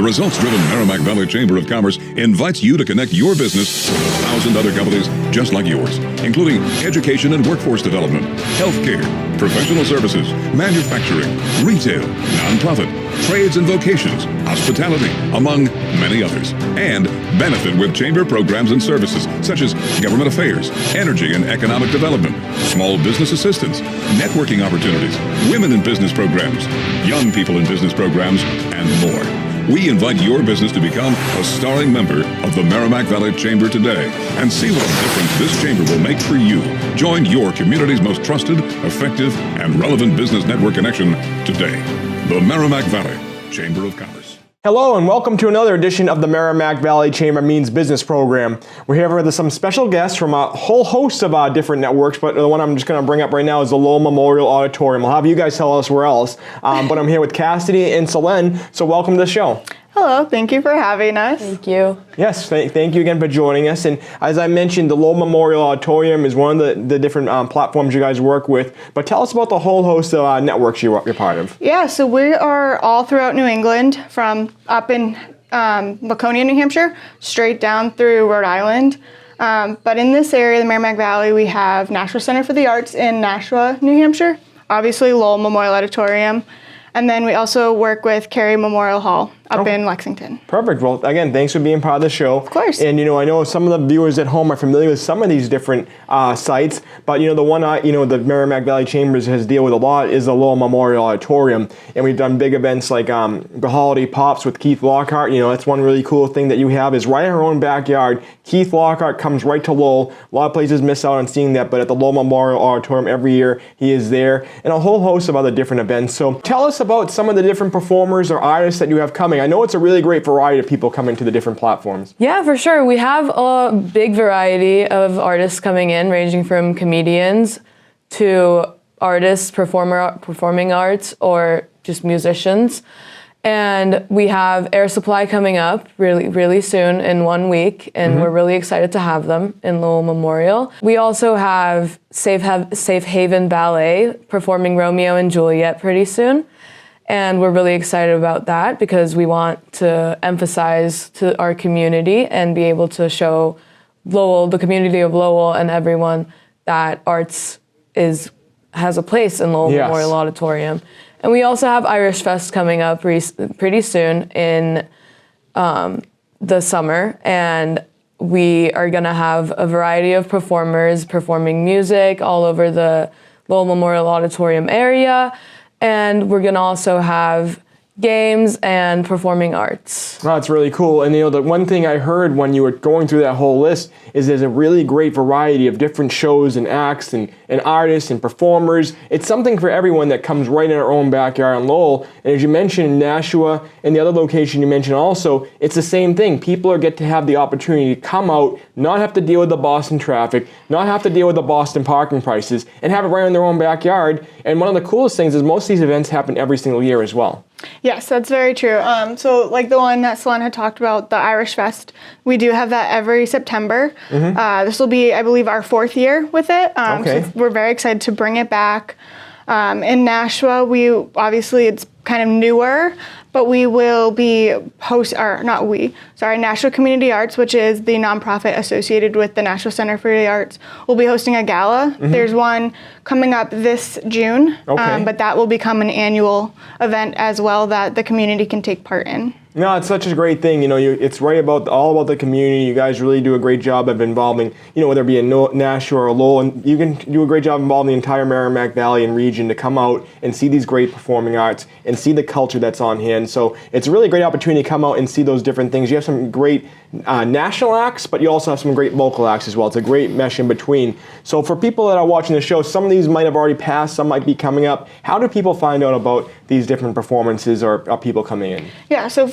The results-driven Merrimack Valley Chamber of Commerce invites you to connect your business with 1,000 other companies just like yours, including education and workforce development, healthcare, professional services, manufacturing, retail, nonprofit, trades and vocations, hospitality, among many others, and benefit with chamber programs and services such as government affairs, energy and economic development, small business assistance, networking opportunities, women in business programs, young people in business programs, and more. We invite your business to become a starring member of the Merrimack Valley Chamber today and see what difference this chamber will make for you. Join your community's most trusted, effective, and relevant business network connection today. The Merrimack Valley Chamber of Commerce. Hello and welcome to another edition of the Merrimack Valley Chamber Means Business program. We're here with some special guests from a whole host of different networks, but the one I'm just going to bring up right now is the Lowell Memorial Auditorium. I'll have you guys tell us where else, but I'm here with Cassidy and Selene, so welcome to the show. Hello, thank you for having us. Thank you. Yes, thank you again for joining us. And as I mentioned, the Lowell Memorial Auditorium is one of the different platforms you guys work with. But tell us about the whole host of networks you're part of. Yeah, so we are all throughout New England, from up in Laconia, New Hampshire, straight down through Rhode Island. But in this area, the Merrimack Valley, we have Nashua Center for the Arts in Nashua, New Hampshire. Obviously, Lowell Memorial Auditorium. And then we also work with Cary Memorial Hall up in Lexington. Perfect. Well, again, thanks for being part of the show. Of course. And, I know some of the viewers at home are familiar with some of these different sites, but, the one, the Merrimack Valley Chambers has dealt with a lot is the Lowell Memorial Auditorium. And we've done big events like the Holiday Pops with Keith Lockhart. That's one really cool thing that you have is right in our own backyard. Keith Lockhart comes right to Lowell. A lot of places miss out on seeing that, but at the Lowell Memorial Auditorium every year, he is there. And a whole host of other different events. So tell us about some of the different performers or artists that you have coming. I know it's a really great variety of people coming to the different platforms. Yeah, for sure. We have a big variety of artists coming in, ranging from comedians to artists, performing arts, or just musicians. And we have Air Supply coming up really soon in 1 week, and we're really excited to have them in Lowell Memorial. We also have Safe Haven Ballet performing Romeo and Juliet pretty soon. And we're really excited about that because we want to emphasize to our community and be able to show Lowell, the community of Lowell, and everyone that arts has a place in Lowell Memorial Auditorium. And we also have Irish Fest coming up pretty soon in the summer. And we are going to have a variety of performers performing music all over the Lowell Memorial Auditorium area. And we're going to also have games and performing arts. Oh, that's really cool. And the one thing I heard when you were going through that whole list is there's a really great variety of different shows and acts and artists and performers. It's something for everyone that comes right in our own backyard in Lowell. And as you mentioned in Nashua and the other location you mentioned also, it's the same thing. People get to have the opportunity to come out, not have to deal with the Boston traffic, not have to deal with the Boston parking prices, and have it right in their own backyard. And one of the coolest things is most of these events happen every single year as well. Yes, that's very true. So like the one that Selene had talked about, the Irish Fest, we do have that every September. This will be, I believe, our 4th year with it. So we're very excited to bring it back. In Nashua, it's kind of newer, but we will be Nashua Community Arts, which is the nonprofit associated with the Nashua Center for the Arts, will be hosting a gala. There's one coming up this June, but that will become an annual event as well that the community can take part in. No, it's such a great thing. It's all about the community. You guys really do a great job of involving, whether it be in Nashua or Lowell, and you can do a great job involving the entire Merrimack Valley and region to come out and see these great performing arts and see the culture that's on hand. So it's a really great opportunity to come out and see those different things. You have some great national acts, but you also have some great local acts as well. It's a great mesh in between. So for people that are watching the show, some of these might have already passed, some might be coming up. How do people find out about these different performances or people coming in? Yeah, so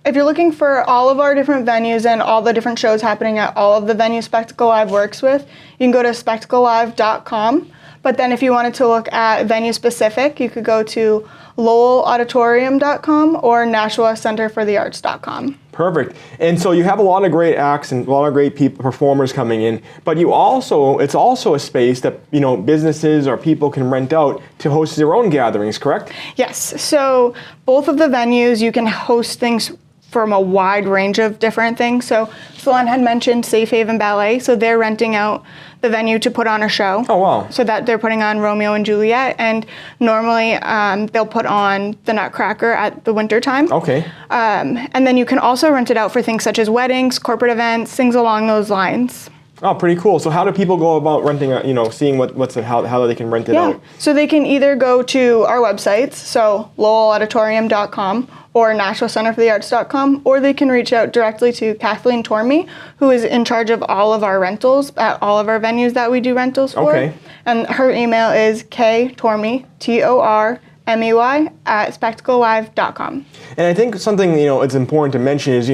if you're looking for all of our different venues and all the different shows happening at all of the venues Spectacle Live works with, you can go to spectaclelive.com. But then if you wanted to look at venue specific, you could go to lowellauditorium.com or nashuacenterforthearts.com. Perfect. And so you have a lot of great acts and a lot of great performers coming in, but it's also a space that, businesses or people can rent out to host their own gatherings, correct? Yes. So both of the venues, you can host things from a wide range of different things. So Salon had mentioned Safe Haven Ballet, so they're renting out the venue to put on a show. Oh, wow. So that they're putting on Romeo and Juliet, and normally they'll put on the Nutcracker at the winter time. Okay. And then you can also rent it out for things such as weddings, corporate events, things along those lines. Oh, pretty cool. So how do people go about renting, seeing how they can rent it out? So they can either go to our websites, so lowellauditorium.com or NashvilleCenterForTheArts.com, or they can reach out directly to Kathleen Tormey, who is in charge of all of our rentals at all of our venues that we do rentals for. Okay. And her email is ktormey, TORMEY, at spectaclelive.com. And I think something, it's important to mention is,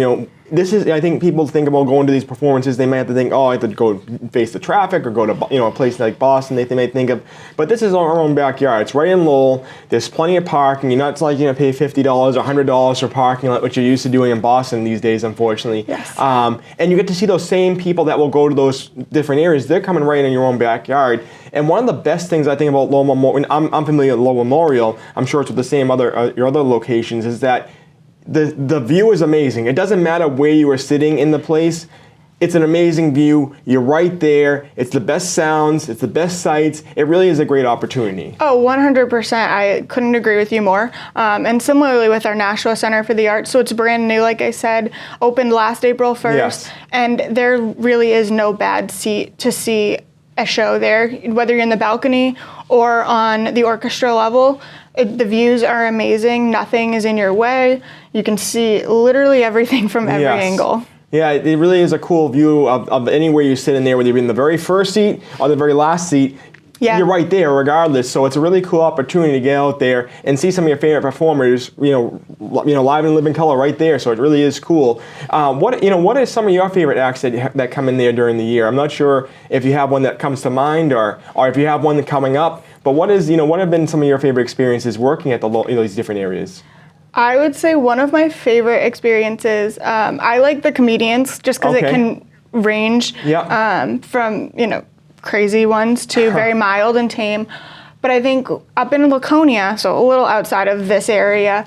I think people think about going to these performances, they might have to think, I have to go face the traffic or go to, a place like Boston, they might think of, but this is our own backyard. It's right in Lowell. There's plenty of parking. You're not like, pay $50 or $100 for parking, like what you're used to doing in Boston these days, unfortunately. Yes. And you get to see those same people that will go to those different areas. They're coming right in your own backyard. And one of the best things I think about Lowell Memorial, I'm familiar with Lowell Memorial, I'm sure it's with the same your other locations, is that the view is amazing. It doesn't matter where you are sitting in the place. It's an amazing view. You're right there. It's the best sounds. It's the best sights. It really is a great opportunity. Oh, 100%. I couldn't agree with you more. And similarly with our Nashville Center for the Arts, so it's brand new, like I said, opened last April 1st. Yes. And there really is no bad seat to see a show there, whether you're in the balcony or on the orchestra level. The views are amazing. Nothing is in your way. You can see literally everything from every angle. Yeah, it really is a cool view of anywhere you sit in there, whether you're in the very first seat or the very last seat. Yeah. You're right there regardless. So it's a really cool opportunity to get out there and see some of your favorite performers, live and live in color right there. So it really is cool. What are some of your favorite acts that come in there during the year? I'm not sure if you have one that comes to mind or if you have one coming up. But what have been some of your favorite experiences working at these different areas? I would say one of my favorite experiences, I like the comedians just because it can range from, crazy ones to very mild and tame. But I think up in Laconia, so a little outside of this area,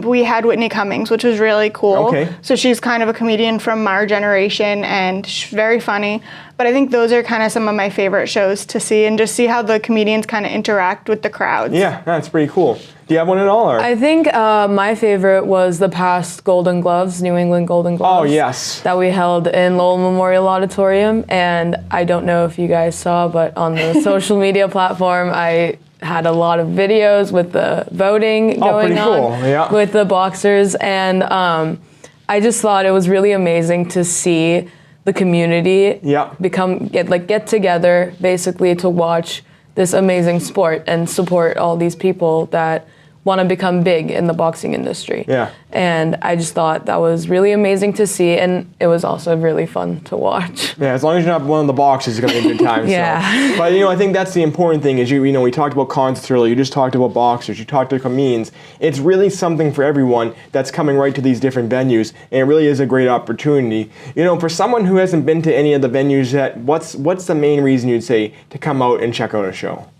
we had Whitney Cummings, which was really cool. Okay. So she's kind of a comedian from our generation and she's very funny. But I think those are kind of some of my favorite shows to see and just see how the comedians kind of interact with the crowds. Yeah, that's pretty cool. Do you have one at all? Or? I think my favorite was the past Golden Gloves, New England Golden Gloves. Oh, yes. That we held in Lowell Memorial Auditorium. And I don't know if you guys saw, but on the social media platform, I had a lot of videos with the voting going on with the boxers. And I just thought it was really amazing to see the community get together basically to watch this amazing sport and support all these people that want to become big in the boxing industry. Yeah. And I just thought that was really amazing to see, and it was also really fun to watch. Yeah, as long as you're not one of the boxers, it's going to be a good time. Yeah. So. But, I think that's the important thing is, we talked about concerts earlier, you just talked about boxers, you talked to comedians. It's really something for everyone that's coming right to these different venues, and it really is a great opportunity. For someone who hasn't been to any of the venues yet, what's the main reason you'd say to come out and check out a show?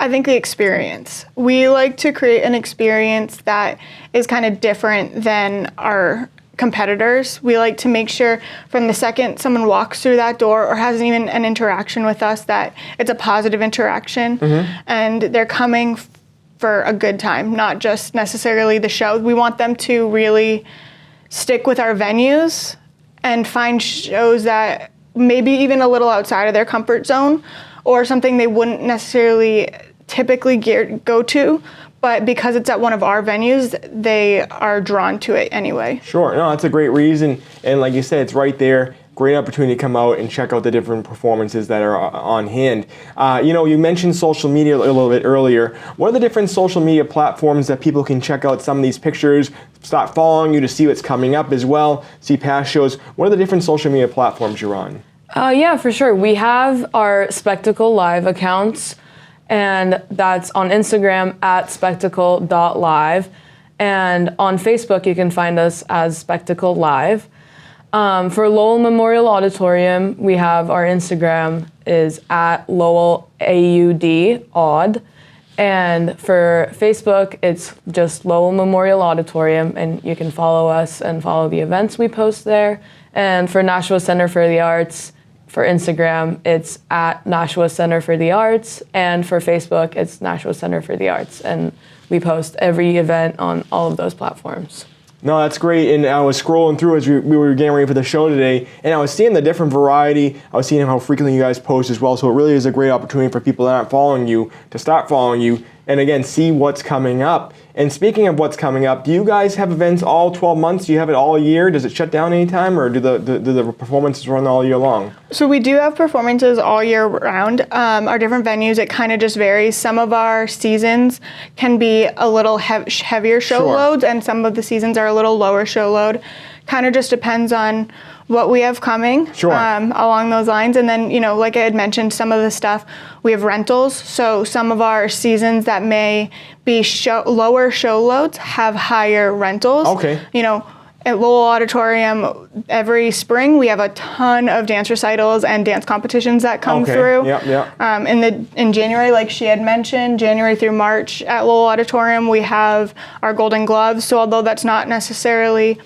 I think the experience. We like to create an experience that is kind of different than our competitors. We like to make sure from the second someone walks through that door or has even an interaction with us that it's a positive interaction and they're coming for a good time, not just necessarily the show. We want them to really stick with our venues and find shows that maybe even a little outside of their comfort zone or something they wouldn't necessarily typically go to, but because it's at one of our venues, they are drawn to it anyway. Sure, no, that's a great reason, and like you said, it's right there. Great opportunity to come out and check out the different performances that are on hand. You mentioned social media a little bit earlier. What are the different social media platforms that people can check out some of these pictures, start following you to see what's coming up as well, see past shows? What are the different social media platforms you're on? Yeah, for sure. We have our Spectacle Live accounts, and that's on Instagram at spectacle.live. And on Facebook, you can find us as Spectacle Live. For Lowell Memorial Auditorium, we have our Instagram is at Lowell AUD Odd. And for Facebook, it's just Lowell Memorial Auditorium, and you can follow us and follow the events we post there. And for Nashua Center for the Arts, for Instagram, it's at Nashua Center for the Arts, and for Facebook, it's Nashua Center for the Arts. And we post every event on all of those platforms. No, that's great. And I was scrolling through as we were getting ready for the show today, and I was seeing the different variety. I was seeing how frequently you guys post as well. So it really is a great opportunity for people that aren't following you to start following you, and again, see what's coming up. And speaking of what's coming up, do you guys have events all 12 months? Do you have it all year? Does it shut down anytime, or do the performances run all year long? So we do have performances all year round. Our different venues, it kind of just varies. Some of our seasons can be a little heavier show Sure. loads, and some of the seasons are a little lower show load. Kind of just depends on what we have coming Sure. along those lines. And then, like I had mentioned, some of the stuff, we have rentals. So some of our seasons that may be lower show loads have higher rentals. Okay. At Lowell Auditorium, every spring we have a ton of dance recitals and dance competitions that come through. Yep. In January, like she had mentioned, January through March at Lowell Auditorium, we have our Golden Gloves. So although that's not necessarily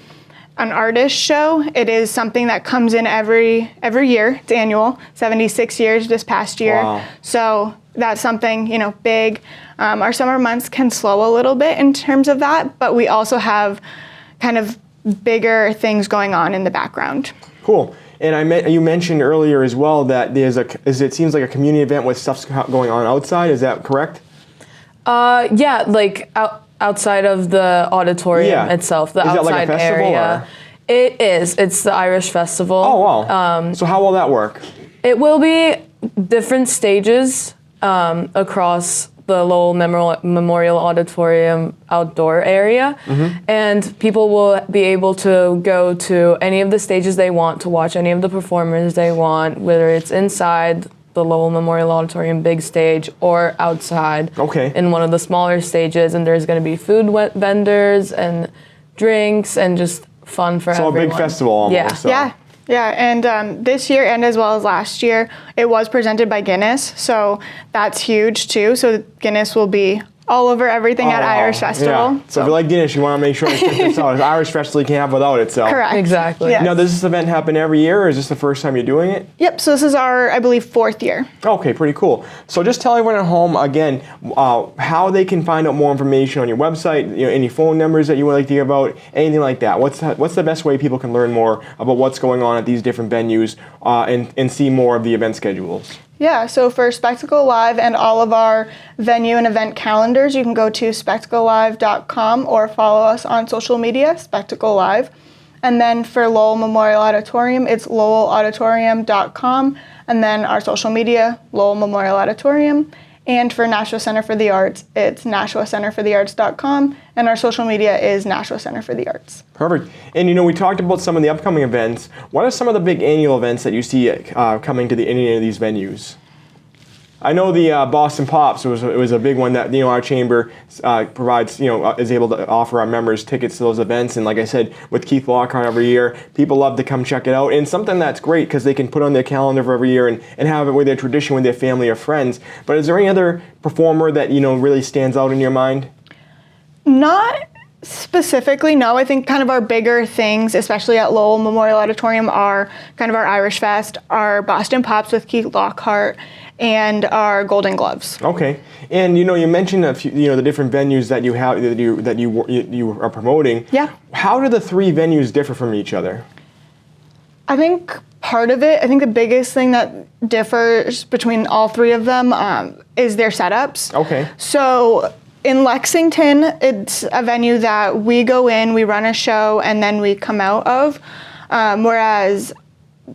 an artist show, it is something that comes in every year. It's annual, 76 years this past year. Wow. So that's something, big. Our summer months can slow a little bit in terms of that, but we also have kind of bigger things going on in the background. Cool. And you mentioned earlier as well that it seems like a community event with stuff going on outside. Is that correct? Yeah, like outside of the auditorium itself, the is outside that like a festival, area. or? It is. It's the Irish Festival. Oh, wow. So how will that work? It will be different stages across the Lowell Memorial Auditorium outdoor area, and people will be able to go to any of the stages they want, to watch any of the performers they want, whether it's inside the Lowell Memorial Auditorium big stage or outside in one of the smaller stages. And there's going to be food vendors and drinks and just fun for everyone. So a big festival almost. Yeah. So. Yeah, and this year and as well as last year, it was presented by Guinness, so that's huge too. So Guinness will be all over everything at Irish Festival. Yeah. So if you like Guinness, you want to make sure to check this out. It's Irish Festival, you can't have without it. So. Correct. Exactly. Yes. Now, does this event happen every year, or is this the first time you're doing it? Yep, so this is our, I believe, 4th year. Okay, pretty cool. So just tell everyone at home, again, how they can find out more information on your website, any phone numbers that you would like to give out, anything like that. What's the best way people can learn more about what's going on at these different venues and see more of the event schedules? Yeah, so for Spectacle Live and all of our venue and event calendars, you can go to spectaclelive.com or follow us on social media, Spectacle Live. And then for Lowell Memorial Auditorium, it's lowellauditorium.com. And then our social media, Lowell Memorial Auditorium. And for Nashua Center for the Arts, it's nashuacenterforthearts.com. And our social media is Nashua Center for the Arts. Perfect. And we talked about some of the upcoming events. What are some of the big annual events that you see coming to any of these venues? I know the Boston Pops was a big one that our chamber provides, is able to offer our members tickets to those events. And like I said, with Keith Lockhart every year, people love to come check it out. And something that's great because they can put on their calendar for every year and have it with their tradition with their family or friends. But is there any other performer that really stands out in your mind? Not specifically, no. I think kind of our bigger things, especially at Lowell Memorial Auditorium, are kind of our Irish Fest, our Boston Pops with Keith Lockhart, and our Golden Gloves. Okay, and you mentioned a few, the different venues that you have that you are promoting. Yeah. How do the three venues differ from each other? I think part of it, the biggest thing that differs between all three of them is their setups. Okay. So in Lexington, it's a venue that we go in, we run a show, and then we come out of, whereas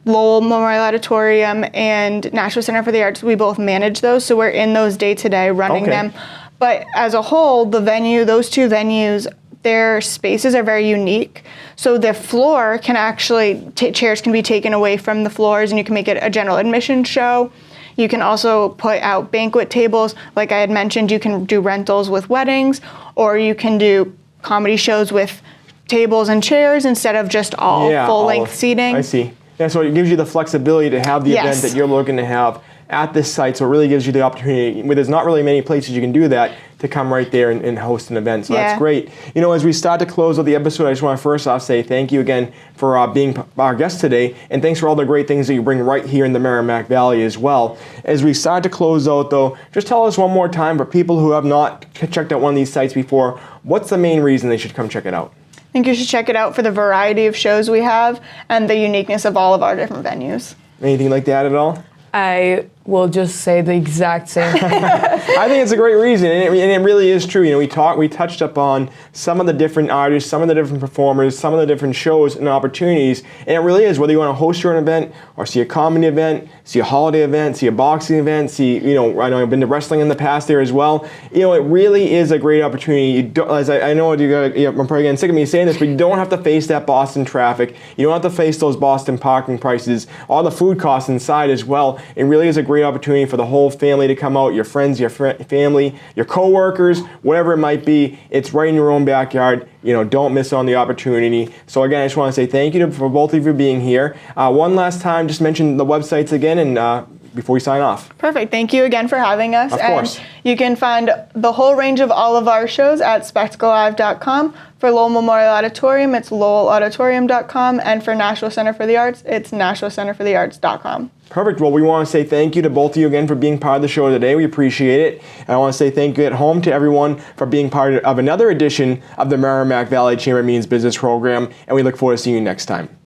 Lowell Memorial Auditorium and Nashua Center for the Arts, we both manage those, so we're in those day to day running them. But as a whole, those two venues, their spaces are very unique. So the floor can actually, chairs can be taken away from the floors, and you can make it a general admission show. You can also put out banquet tables. Like I had mentioned, you can do rentals with weddings, or you can do comedy shows with tables and chairs instead of just all full-length seating. I see. Yeah, so it gives you the flexibility to have the Yes. event that you're looking to have at this site. So it really gives you the opportunity, where there's not really many places you can do that, to come right there and host an event. So that's Yeah. great. You know, as we start to close out the episode, I just want to first off say thank you again for being our guest today, and thanks for all the great things that you bring right here in the Merrimack Valley as well. As we start to close out though, just tell us one more time, for people who have not checked out one of these sites before, what's the main reason they should come check it out? I think you should check it out for the variety of shows we have and the uniqueness of all of our different venues. Anything like that at all? I will just say the exact same thing. I think it's a great reason, and it really is true. You know, we touched upon some of the different artists, some of the different performers, some of the different shows and opportunities, and it really is, whether you want to host your own event or see a comedy event, see a holiday event, see a boxing event, see, you know, I know I've been to wrestling in the past there as well. You know, it really is a great opportunity. You don't, as I know I'm probably getting sick of me saying this, but you don't have to face that Boston traffic. You don't have to face those Boston parking prices, all the food costs inside as well. It really is a great opportunity for the whole family to come out, your friends, your family, your co-workers, whatever it might be. It's right in your own backyard. You know, don't miss on the opportunity. So again, I just want to say thank you for both of you being here. One last time, just mention the websites again, and before we sign off. Perfect. Thank you again for having us. Of course. And you can find the whole range of all of our shows at spectaclelive.com. For Lowell Memorial Auditorium, it's lowellauditorium.com. And for Nashville Center for the Arts, it's nashvillecenterforthearts.com. Perfect. Well, we want to say thank you to both of you again for being part of the show today. We appreciate it. And I want to say thank you at home to everyone for being part of another edition of the Merrimack Valley Chamber Means Business program. And we look forward to seeing you next time.